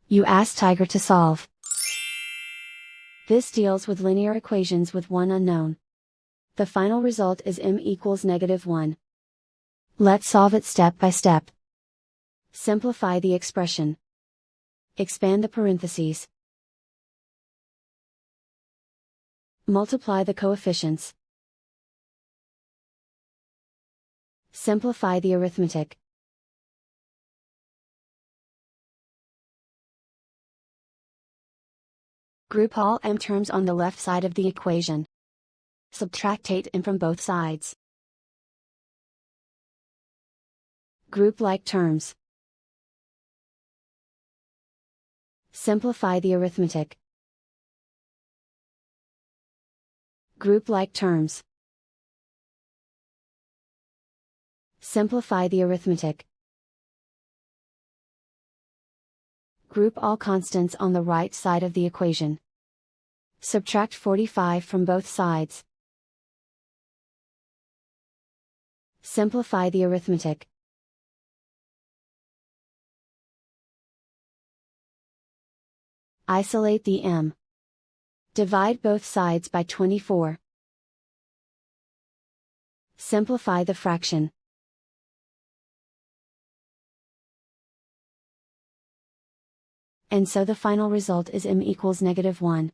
You ask Tiger to solve. This deals with linear equations with one unknown. The final result is m equals -1. Let's solve it step by step. Simplify the expression. Expand the parentheses. Multiply the coefficients. Simplify the arithmetic. Group all m terms on the left side of the equation. Subtract 8m from both sides. Group like terms. Simplify the arithmetic. Group like terms. Simplify the arithmetic. Group all constants on the right side of the equation. Subtract 45 from both sides. Simplify the arithmetic. Isolate the m. Divide both sides by 24. Simplify the fraction. And so the final result is m equals -1.